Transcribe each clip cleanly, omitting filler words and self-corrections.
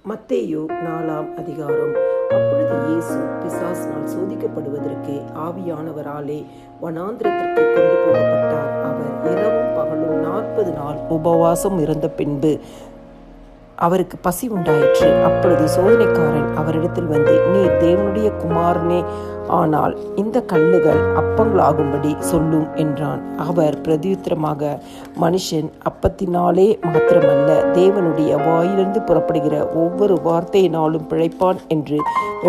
மத்தேயு 4ஆம் அதிகாரம். அப்பொழுது இயேசு பிசாசினால் சோதிக்கப்படுவதற்கு ஆவியானவராலே வனாந்திரத்திற்கு கொண்டு போகப்பட்டார். அவர் இரவும் பகலும் 40 நாள் உபவாசம் இருந்த பின்பு அவருக்கு பசி உண்டாயிற்று. அப்பொழுது சோதனைக்காரன் அவரிடத்தில் வந்து, நீர் தேவனுடைய குமாரனே ஆனால் இந்த கல்லுகள் அப்பங்களாகும்படி சொல்லும் என்றான். அவர் பிரதியுத்தரமாக, மனுஷன் அப்பத்தினாலே மாத்திரமல்ல, தேவனுடைய வாயிலிருந்து புறப்படுகிற ஒவ்வொரு வார்த்தையினாலும் பிழைப்பான் என்று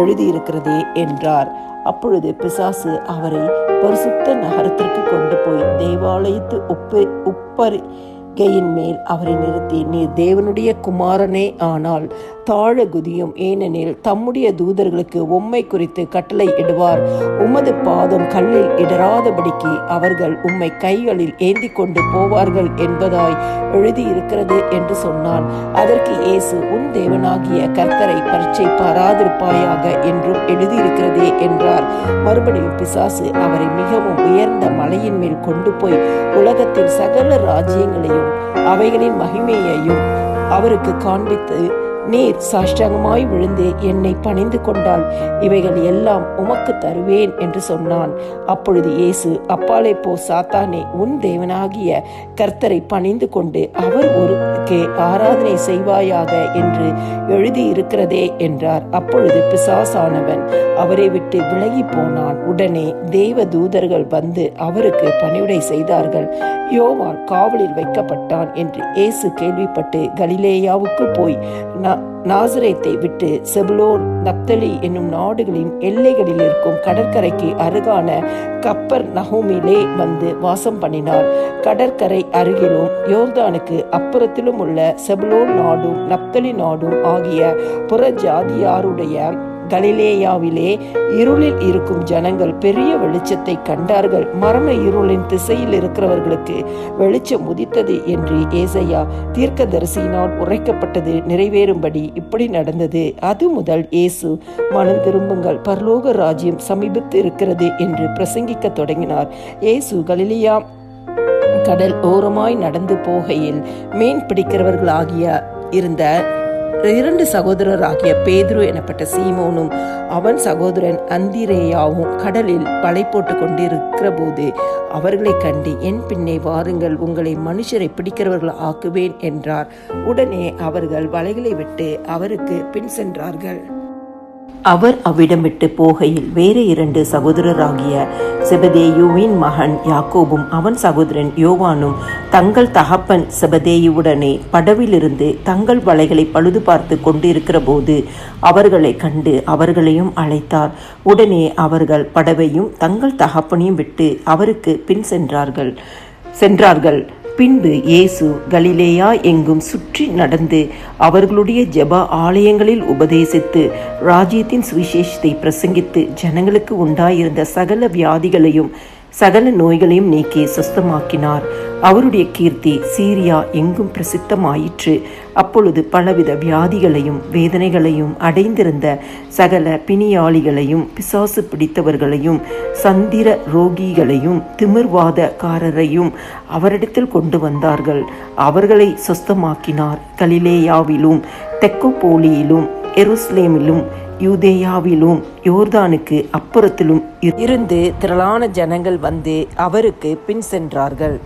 எழுதியிருக்கிறதே என்றார். அப்பொழுது பிசாசு அவரை பரிசுத்த நகரத்திற்கு கொண்டு போய் தேவாலயத்து உப்பரிகையின் மேல் அவரை நிறுத்தி, நீர் தேவனுடைய குமாரனே ஆனால் தாழ குதியும், ஏனெனில் தம்முடைய தூதர்களுக்கு உம்மை குறித்து கட்டளை இடுவார். உமது பாதம் கல்லில் இடராதபடிக்கு அவர்கள் உம்மை கைகளில் ஏந்தி கொண்டு போவார்கள் என்பதாய் எழுதியிருக்கிறது என்று சொன்னான். அதற்கு இயேசு, உன் தேவனாகிய கர்த்தரை பரீட்சை பாராதிருப்பாயாக என்றும் எழுதியிருக்கிறதே என்றார். மறுபடியும் பிசாசு அவரை மிகவும் உயர்ந்த மலையின் மேல் கொண்டு போய் உலகத்தின் சகல ராஜ்யங்களையும் அவைகளின் மகிமையையும் அவருக்கு காண்பித்து, நீர் சாஷ்டாங்கமாய் விழுந்து என்னை பணிந்து கொண்டால் இவைகள் எல்லாம் உமக்கு தருவேன் என்று சொன்னான். அப்பொழுது இயேசு, அப்பாலே போ சாத்தானே, உன் தேவனாகிய கர்த்தரை பணிந்து கொண்டு அவர் ஒருவருக்கே ஆராதனை செய்வாயாக என்று எழுதியிருக்கிறதே என்றார். அப்பொழுது பிசாசானவன் அவரை விட்டு விலகி போனான். உடனே தேவ தூதர்கள் வந்து அவருக்கு பணிவிடை செய்தார்கள். யோவான் காவலில் வைக்கப்பட்டான் என்று இயேசு கேள்விப்பட்டு கலிலேயாவுக்கு போய் நாசரேத்தை விட்டு செபுலோன், நப்தலி என்னும் நாடுகளின் எல்லைகளில் இருக்கும் கடற்கரைக்கு அருகான கப்பர்நகூமிலே வந்து வாசம் பண்ணினார். கடற்கரை அருகிலும் யோர்தானுக்கு அப்புறத்திலும் உள்ள செபுலோன் நாடும் நப்தலி நாடும் ஆகிய புறஜாதியாருடைய கலிலேயாவிலே இருளில் இருக்கும் ஜனங்கள் பெரிய வெளிச்சத்தை கண்டார்கள். மரண இருளின் திசையில் இருக்கிறவர்களுக்கு வெளிச்சம் உதித்தது என்று ஏசாயா தீர்க்கதரிசியினால் உரைக்கப்பட்டது நிறைவேறும்படி இப்படி நடந்தது. அது முதல் இயேசு, மனம் திரும்புங்கள், பரலோக ராஜ்யம் சமீபத்து இருக்கிறது என்று பிரசங்கிக்க தொடங்கினார். இயேசு கலிலேயா கடல் ஓரமாய் நடந்து போகையில் மீன் பிடிக்கிறவர்களாகிய இருந்த 2 சகோதரராகிய பேதுரு எனப்பட்ட சீமோனும் அவன் சகோதரன் அந்திரேயாவும் கடலில் வலை போட்டு கொண்டிருக்கிற போது அவர்களை கண்டு, என் பின்னே வாருங்கள், உங்களை மனுஷரை பிடிக்கிறவர்கள் ஆக்குவேன் என்றார். உடனே அவர்கள் வலைகளை விட்டு அவருக்கு பின் சென்றார்கள். அவர் அவ்விடம் விட்டு போகையில் வேறு 2 சகோதரராகிய செபதேயுவின் மகன் யாக்கோபும் அவன் சகோதரன் யோவானும் தங்கள் தகப்பன் செபதேயுவுடனே படவிலிருந்து தங்கள் வலைகளை பழுது பார்த்து கொண்டிருக்கிற போது அவர்களை கண்டு அவர்களையும் அழைத்தார். உடனே அவர்கள் படவையும் தங்கள் தகப்பனையும் விட்டு அவருக்கு பின் சென்றார்கள். பின்பு இயேசு கலிலேயா எங்கும் சுற்றி நடந்து அவர்களுடைய ஜெப ஆலயங்களில் உபதேசித்து ராஜ்யத்தின் சுவிசேஷத்தை பிரசங்கித்து ஜனங்களுக்கு உண்டாயிருந்த சகல வியாதிகளையும் சகல நோய்களையும் நீக்கி சுஸ்தமாக்கினார். அவருடைய கீர்த்தி சீரியா எங்கும் பிரசித்தமாயிற்று. அப்பொழுது பலவித வியாதிகளையும் வேதனைகளையும் அடைந்திருந்த சகல பிணியாளிகளையும் பிசாசு பிடித்தவர்களையும் சந்திர ரோகிகளையும் திமிர்வாதக்காரரையும் அவரிடத்தில் கொண்டு வந்தார்கள். அவர்களை சுஸ்தமாக்கினார். கலிலேயாவிலும் தெக்கப்போலியிலும் எருசலேமிலும் யூதேயாவிலும் யோர்தானுக்கு அப்புறத்திலும் இருந்து திரளான ஜனங்கள் வந்து அவருக்கு பின் சென்றார்கள்.